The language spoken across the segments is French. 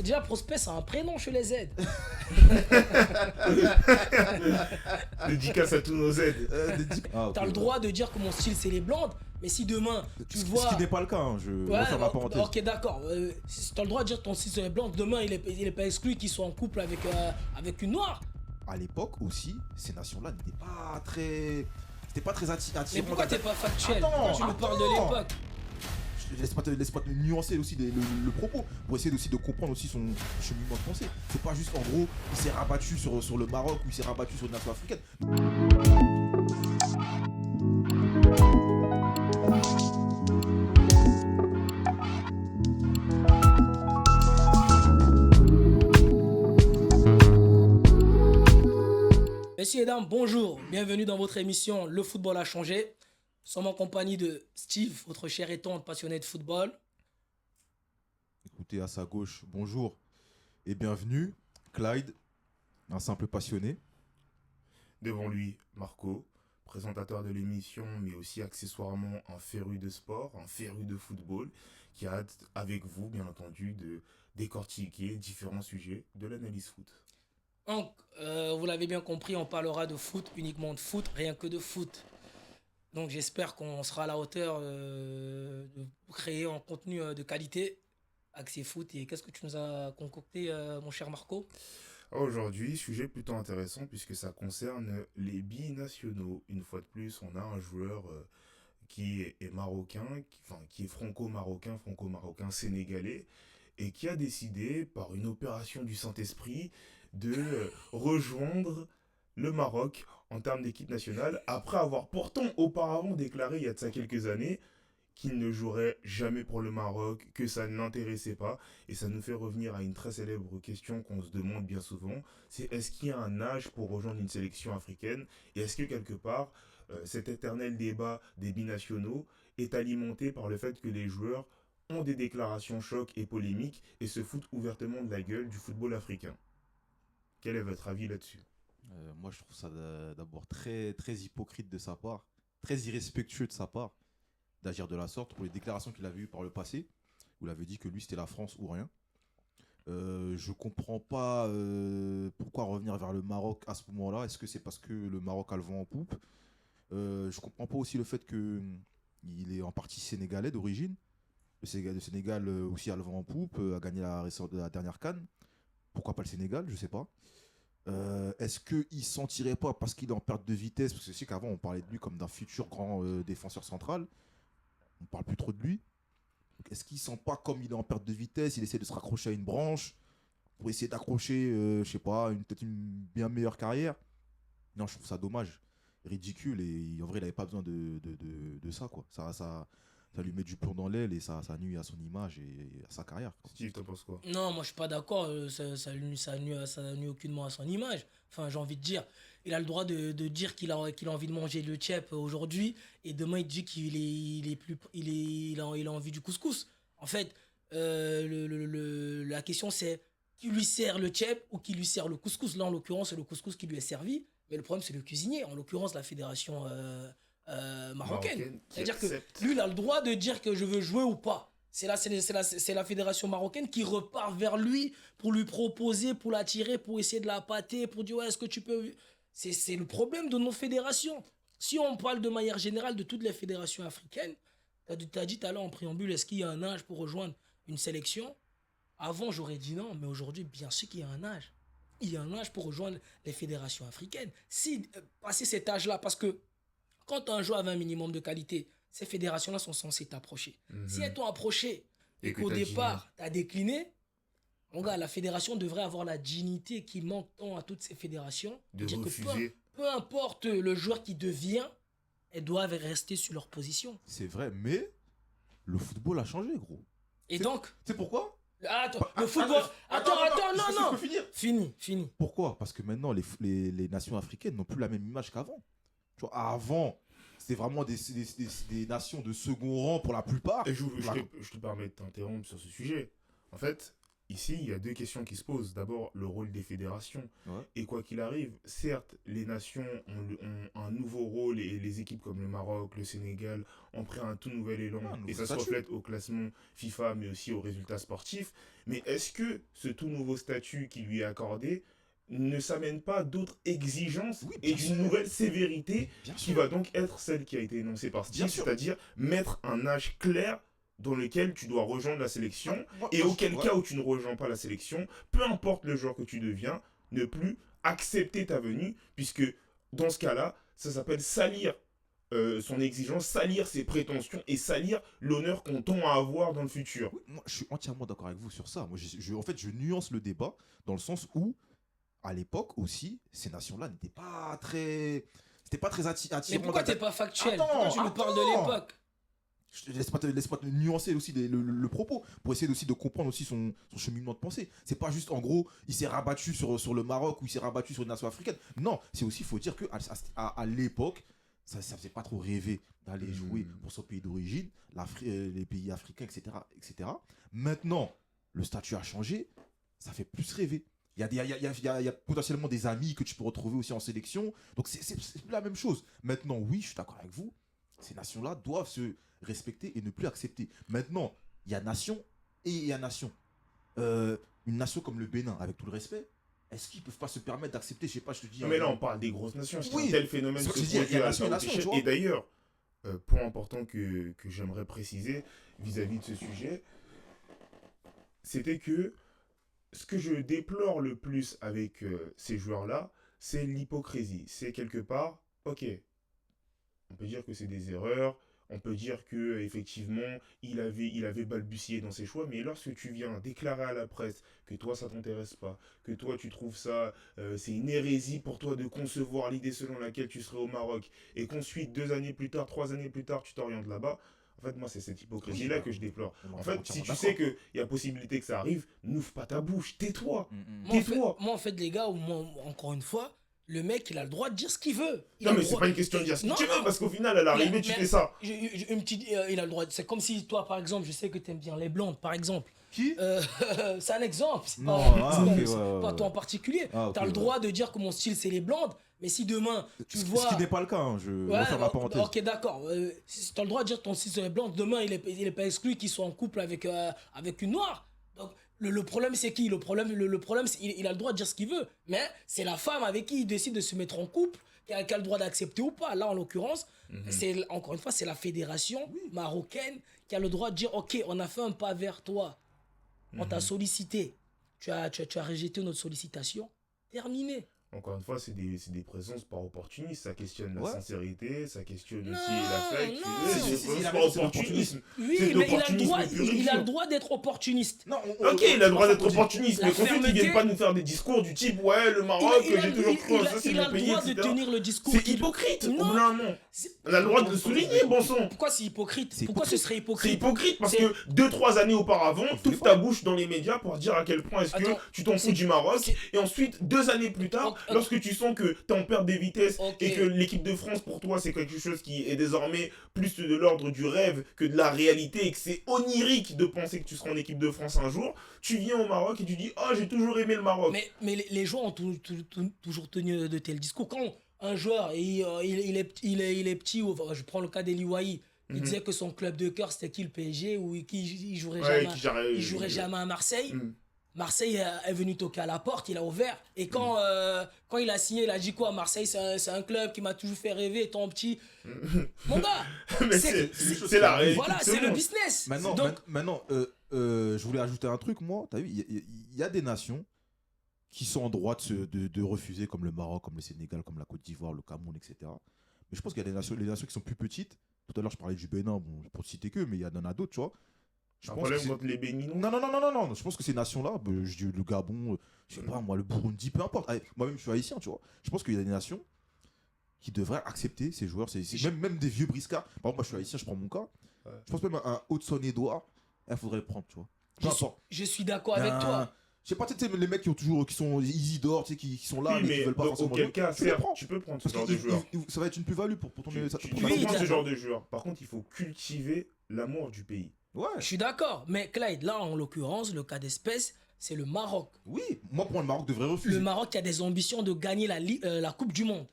déjà, Prospect, c'est un prénom chez les Z. Dédicace à tous nos aides. T'as le droit de dire que mon style, c'est les blondes, mais si demain, tu vois... Ce qui n'est pas le cas, hein, je referme la parenthèse. Ok, d'accord. Si t'as le droit de dire que ton style, c'est les blondes, demain, il est pas exclu qu'ils soient en couple avec une noire. À l'époque aussi, ces nations-là n'étaient pas très... C'était pas très attirant. Mais pourquoi t'es pas factuel? Attends, Pourquoi tu nous parles de l'époque? Laisse-moi te nuancer aussi le propos pour essayer aussi de comprendre aussi son cheminement de pensée. C'est pas juste en gros il s'est rabattu sur le Maroc ou il s'est rabattu sur une nation africaine. Messieurs et dames, bonjour. Bienvenue dans votre émission Le football a changé. Nous sommes en compagnie de Steve, votre cher et tendre passionné de football. Écoutez, à sa gauche, bonjour et bienvenue. Clyde, un simple passionné. Devant lui, Marco, présentateur de l'émission, mais aussi accessoirement un féru de sport, un féru de football, qui a hâte, avec vous, bien entendu, de décortiquer différents sujets de l'analyse foot. Donc, vous l'avez bien compris, on parlera de foot, uniquement de foot, rien que de foot. Donc, j'espère qu'on sera à la hauteur de créer un contenu de qualité axé foot. Et qu'est-ce que tu nous as concocté, mon cher Marco? Aujourd'hui, sujet plutôt intéressant puisque ça concerne les binationaux. Une fois de plus, on a un joueur qui est marocain, qui est franco-marocain sénégalais, et qui a décidé, par une opération du Saint-Esprit, de rejoindre le Maroc en termes d'équipe nationale, après avoir pourtant auparavant déclaré, il y a de ça quelques années, qu'il ne jouerait jamais pour le Maroc, que ça ne l'intéressait pas. Et ça nous fait revenir à une très célèbre question qu'on se demande bien souvent, c'est est-ce qu'il y a un âge pour rejoindre une sélection africaine? Et est-ce que quelque part, cet éternel débat des binationaux est alimenté par le fait que les joueurs ont des déclarations chocs et polémiques et se foutent ouvertement de la gueule du football africain? Quel est votre avis là-dessus? Moi, je trouve ça d'abord très, très hypocrite de sa part, très irrespectueux de sa part d'agir de la sorte pour les déclarations qu'il avait eues par le passé, où il avait dit que lui, c'était la France ou rien. Je comprends pas pourquoi revenir vers le Maroc à ce moment-là. Est-ce que c'est parce que le Maroc a le vent en poupe? Je comprends pas aussi le fait qu'il est en partie sénégalais d'origine. Le Sénégal aussi a le vent en poupe, a gagné la dernière CAN. Pourquoi pas le Sénégal? Je sais pas. Est-ce qu'il s'en tirait pas parce qu'il est en perte de vitesse? Parce que je sais qu'avant on parlait de lui comme d'un futur grand défenseur central. On parle plus trop de lui. Donc, est-ce qu'il sent pas comme il est en perte de vitesse? Il essaie de se raccrocher à une branche pour essayer d'accrocher, je sais pas, peut-être une bien meilleure carrière. Non, je trouve ça dommage, ridicule, et en vrai il avait pas besoin de ça, quoi. Ça lui met du plomb dans l'aile et ça nuit à son image et à sa carrière, quoi. Steve, t'en penses quoi? Non, moi je suis pas d'accord, ça nuit aucunement à son image. Enfin, j'ai envie de dire, il a le droit de dire qu'il a envie de manger le tchèp aujourd'hui et demain il dit qu'il a envie du couscous. En fait, la question c'est qui lui sert le tchèp ou qui lui sert le couscous. Là en l'occurrence c'est le couscous qui lui est servi, mais le problème c'est le cuisinier, en l'occurrence la fédération marocaine. C'est-à-dire que lui il a le droit de dire que je veux jouer ou pas. C'est la fédération marocaine qui repart vers lui pour lui proposer, pour l'attirer, pour essayer de la pâter, pour dire ouais, est-ce que tu peux... C'est le problème de nos fédérations. Si on parle de manière générale de toutes les fédérations africaines, tu as dit tout à l'heure en préambule, est-ce qu'il y a un âge pour rejoindre une sélection? Avant, j'aurais dit non, mais aujourd'hui, bien sûr qu'il y a un âge. Il y a un âge pour rejoindre les fédérations africaines. Si passer cet âge-là, parce que quand un joueur avait un minimum de qualité, ces fédérations-là sont censées t'approcher. Si elles t'ont approché et qu'au départ, tu as décliné, mon gars, la fédération devrait avoir la dignité qui manque tant à toutes ces fédérations. De dire refuser. Que peu importe le joueur qui devient, elles doivent rester sur leur position. C'est vrai, mais le football a changé, gros. Et donc... C'est pourquoi? Attends, le football... Attends, non. Je peux finir. Fini. Pourquoi? Parce que maintenant, les nations africaines n'ont plus la même image qu'avant. Tu vois, avant, c'était vraiment des nations de second rang pour la plupart. Et je te permets de t'interrompre sur ce sujet. En fait, ici, il y a deux questions qui se posent. D'abord, le rôle des fédérations. Ouais. Et quoi qu'il arrive, certes, les nations ont un nouveau rôle et les équipes comme le Maroc, le Sénégal ont pris un tout nouvel élan. Et ça se reflète au classement FIFA, mais aussi aux résultats sportifs. Mais est-ce que ce tout nouveau statut qui lui est accordé ne s'amène pas d'autres exigences et d'une nouvelle sévérité qui va donc être celle qui a été énoncée par Steve, c'est-à-dire mettre un âge clair dans lequel tu dois rejoindre la sélection et auquel cas où tu ne rejoins pas la sélection, peu importe le joueur que tu deviens, ne plus accepter ta venue, puisque dans ce cas-là, ça s'appelle salir son exigence, salir ses prétentions et salir l'honneur qu'on tend à avoir dans le futur. Oui, moi, je suis entièrement d'accord avec vous sur ça. Moi, en fait, je nuance le débat dans le sens où à l'époque aussi, ces nations-là n'étaient pas très... C'était pas très attirantes. Mais pourquoi t'es pas factuel? Pourquoi tu nous parles de l'époque? Laisse-moi te nuancer aussi le propos, pour essayer aussi de comprendre aussi son cheminement de pensée. C'est pas juste, en gros, il s'est rabattu sur le Maroc ou il s'est rabattu sur une nation africaine. Non, c'est aussi, il faut dire qu'à à l'époque, ça faisait pas trop rêver d'aller jouer pour son pays d'origine, les pays africains, etc., etc. Maintenant, le statut a changé, ça fait plus rêver. Il y a potentiellement des amis que tu peux retrouver aussi en sélection. Donc, c'est la même chose. Maintenant, oui, je suis d'accord avec vous. Ces nations-là doivent se respecter et ne plus accepter. Maintenant, il y a nation et il y a nation. Une nation comme le Bénin, avec tout le respect, est-ce qu'ils ne peuvent pas se permettre d'accepter, je sais pas, je te dis... Non, mais là, on parle des grosses nations. C'est oui, un tel phénomène que je dis, il y a nation et nation, et d'ailleurs, point important que j'aimerais préciser vis-à-vis de ce sujet, c'était que ce que je déplore le plus avec ces joueurs-là, c'est l'hypocrisie. C'est quelque part, ok, on peut dire que c'est des erreurs, on peut dire que effectivement il avait balbutié dans ses choix, mais lorsque tu viens déclarer à la presse que toi ça t'intéresse pas, que toi tu trouves ça, c'est une hérésie pour toi de concevoir l'idée selon laquelle tu serais au Maroc, et qu'ensuite 2 années plus tard, 3 années plus tard, tu t'orientes là-bas. En fait, moi, c'est cette hypocrisie-là que je déplore. En fait, si tu sais qu'il y a possibilité que ça arrive, n'ouvre pas ta bouche, tais-toi. Tais-toi. Moi, en fait, les gars, encore une fois, le mec, il a le droit de dire ce qu'il veut. Non, mais c'est pas une question de dire ce que tu veux, parce qu'au final, à l'arrivée, tu fais ça. Il a le droit. C'est comme si toi, par exemple, je sais que tu aimes bien les blondes, par exemple. Qui C'est un exemple. C'est pas toi en particulier. Tu as le droit de dire que mon style, c'est les blondes. Mais si demain, tu vois... Ce qui n'est pas le cas, hein, je vais faire ma parenthèse. Ok, d'accord. Si tu as le droit de dire que ton style, c'est les blondes, demain, il est pas exclu qu'il soit en couple avec une noire. Donc, le problème, c'est qui? Le problème, c'est il a le droit de dire ce qu'il veut. Mais c'est la femme avec qui il décide de se mettre en couple qui a le droit d'accepter ou pas. Là, en l'occurrence, encore une fois, c'est la fédération marocaine qui a le droit de dire, ok, on a fait un pas vers toi. On t'a sollicité. Tu as rejeté notre sollicitation. Terminé. Encore une fois, c'est des présences par opportunisme. Ça questionne la sincérité, ça questionne aussi l'affect. C'est pas opportunisme. Oui, mais il a le droit d'être opportuniste. Non, ok, il a le droit d'être opportuniste, mais qu'ensuite, ils viennent pas nous faire des discours du type, ouais, le Maroc, j'ai toujours cru ça, c'est mon pays, Il a le droit de tenir le discours. C'est hypocrite. Non. On a le droit de le souligner, bon sang. Pourquoi c'est hypocrite? Pourquoi ce serait hypocrite? C'est hypocrite parce que 2-3 années auparavant, tu ouvres ta bouche dans les médias pour dire à quel point est-ce que tu t'en fous du Maroc. Et ensuite, 2 années plus tard, lorsque tu sens que tu es en perte des vitesses et que l'équipe de France, pour toi, c'est quelque chose qui est désormais plus de l'ordre du rêve que de la réalité et que c'est onirique de penser que tu seras en équipe de France un jour, tu viens au Maroc et tu dis « Oh, j'ai toujours aimé le Maroc ». Mais les joueurs ont toujours tenu de tels discours. Quand un joueur, il est petit, ou, je prends le cas d'Eli Wahi, il disait que son club de cœur, c'était qui, le PSG, ou qu'il jouerait jamais à Marseille. Marseille est venu toquer à la porte, il a ouvert. Et quand il a signé, il a dit quoi? Marseille, c'est un club qui m'a toujours fait rêver étant petit. Mon gars, c'est la réalité. Voilà, c'est le business. Maintenant, je voulais ajouter un truc, moi. T'as vu, il y a des nations qui sont en droit de refuser, comme le Maroc, comme le Sénégal, comme la Côte d'Ivoire, le Cameroun, etc. Mais je pense qu'il y a les nations qui sont plus petites. Tout à l'heure, je parlais du Bénin, bon, pour ne citer que, mais il y en a d'autres, tu vois. Un problème contre les Béninois? Non. Je pense que ces nations-là, je dis le Gabon, je sais pas moi, le Burundi, peu importe. Moi-même, je suis haïtien, tu vois. Je pense qu'il y a des nations qui devraient accepter ces joueurs. Même des vieux briscards. Par exemple, moi, je suis haïtien, je prends mon cas. Je pense même un Hudson-Edouard, il faudrait le prendre, tu vois. Je suis d'accord avec toi. Je sais pas, tu sais, les mecs qui sont Isidore, tu sais, qui sont là, mais qui veulent pas forcément. Auquel cas, tu peux prendre ce genre de joueur. Ça va être une plus-value pour ton. Tu peux prendre ce genre de joueur. Par contre, il faut cultiver l'amour du pays. Ouais. Je suis d'accord, mais Clyde, là en l'occurrence, le cas d'espèce, c'est le Maroc. Oui, moi pour moi, le Maroc devrait refuser. Le Maroc qui a des ambitions de gagner la Coupe du Monde.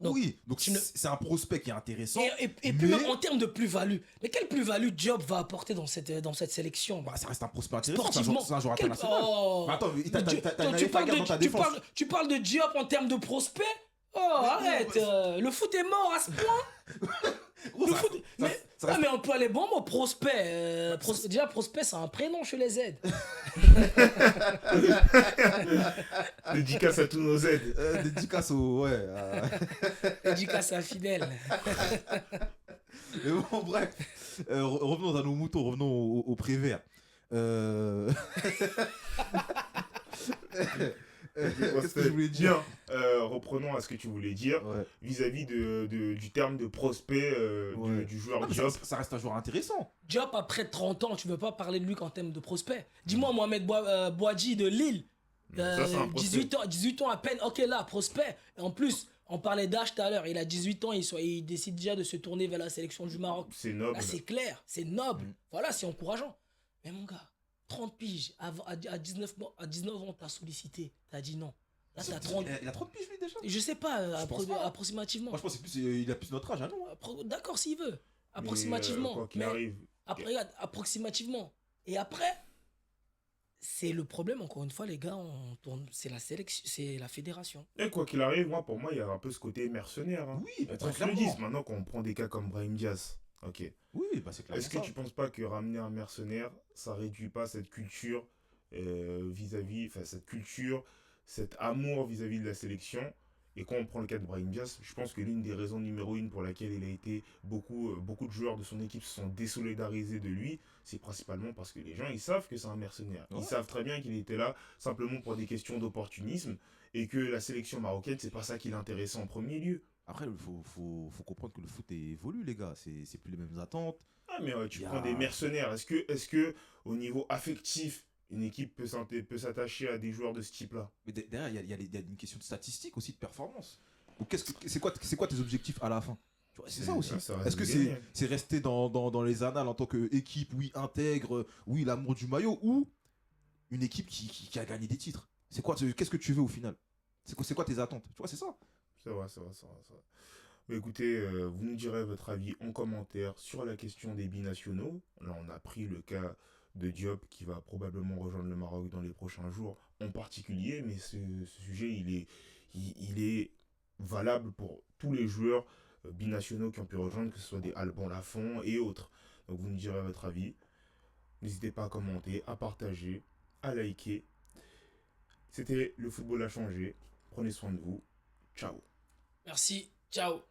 Donc, oui, donc c'est un prospect qui est intéressant. Et puis même en termes de plus-value. Mais quelle plus-value Diop va apporter dans cette sélection? Bah, ça reste un prospect intéressant. Sportivement. C'est un joueur international. Oh. Mais attends, t'as une Alpha dans ta défense. Tu parles de Diop en termes de prospect? Oh, arrête. Le foot est mort à ce point. Mais on peut aller bon mot prospect. Déjà prospect c'est un prénom chez les Z. Dédicace à tous nos Z. Dédicace au Dédicace à Fidèle. Mais bon, bref, revenons à nos moutons, revenons au Prévert. Qu'est-ce que je voulais dire? Reprenons à ce que tu voulais dire vis-à-vis du terme de prospect du joueur Diop. Ça reste un joueur intéressant. Diop, après 30 ans, tu ne veux pas parler de lui qu'en termes de prospect. Dis-moi, Mohamed Bouadji de Lille, 18 ans à peine, ok là, prospect. Et en plus, on parlait d'âge tout à l'heure, il a 18 ans, il décide déjà de se tourner vers la sélection du Maroc. C'est noble. Là, c'est clair, c'est noble. Voilà, c'est encourageant. Mais mon gars, 30 piges, à 19 ans, t'as sollicité, t'as dit non. Là, t'as 30... Il a 30 piges, lui, déjà? Je sais pas, approximativement. Moi, je pense qu'il a plus notre âge, hein, non? D'accord, s'il veut. Approximativement. Quoi qu'il arrive. Après, regarde, approximativement. Et après, c'est le problème, encore une fois, les gars, c'est la sélection, c'est la fédération. Et quoi qu'il arrive, pour moi, il y a un peu ce côté mercenaire. Hein. Oui, bah, très clairement. Maintenant, quand on prend des cas comme Brahim Diaz, ok. Oui, bah c'est clair. Est-ce que tu penses pas que ramener un mercenaire, ça réduit pas cette culture cette culture, cet amour vis-à-vis de la sélection? Et quand on prend le cas de Brahim Diaz, je pense que l'une des raisons numéro 1 pour laquelle il a été beaucoup de joueurs de son équipe se sont désolidarisés de lui, c'est principalement parce que les gens ils savent que c'est un mercenaire. Ils savent très bien qu'il était là simplement pour des questions d'opportunisme et que la sélection marocaine, c'est pas ça qui l'intéressait en premier lieu. Après, il faut comprendre que le foot évolue, les gars. C'est plus les mêmes attentes. Ah, mais tu prends des mercenaires. Est-ce que au niveau affectif, une équipe peut s'attacher à des joueurs de ce type-là? Mais derrière, il y a une question de statistique aussi, de performance. Donc, c'est quoi tes objectifs à la fin? C'est ça aussi. Est-ce que c'est rester dans les annales en tant qu'équipe, oui, intègre, oui, l'amour du maillot, ou une équipe qui a gagné des titres? Qu'est-ce que tu veux au final? C'est quoi tes attentes? Tu vois, c'est ça. C'est vrai. Mais écoutez, vous nous direz votre avis en commentaire sur la question des binationaux. Là, on a pris le cas de Diop qui va probablement rejoindre le Maroc dans les prochains jours en particulier, mais ce sujet, il est valable pour tous les joueurs binationaux qui ont pu rejoindre, que ce soit des Alban Lafont et autres. Donc vous nous direz votre avis. N'hésitez pas à commenter, à partager, à liker. C'était Le Football a changé. Prenez soin de vous. Ciao. Merci. Ciao.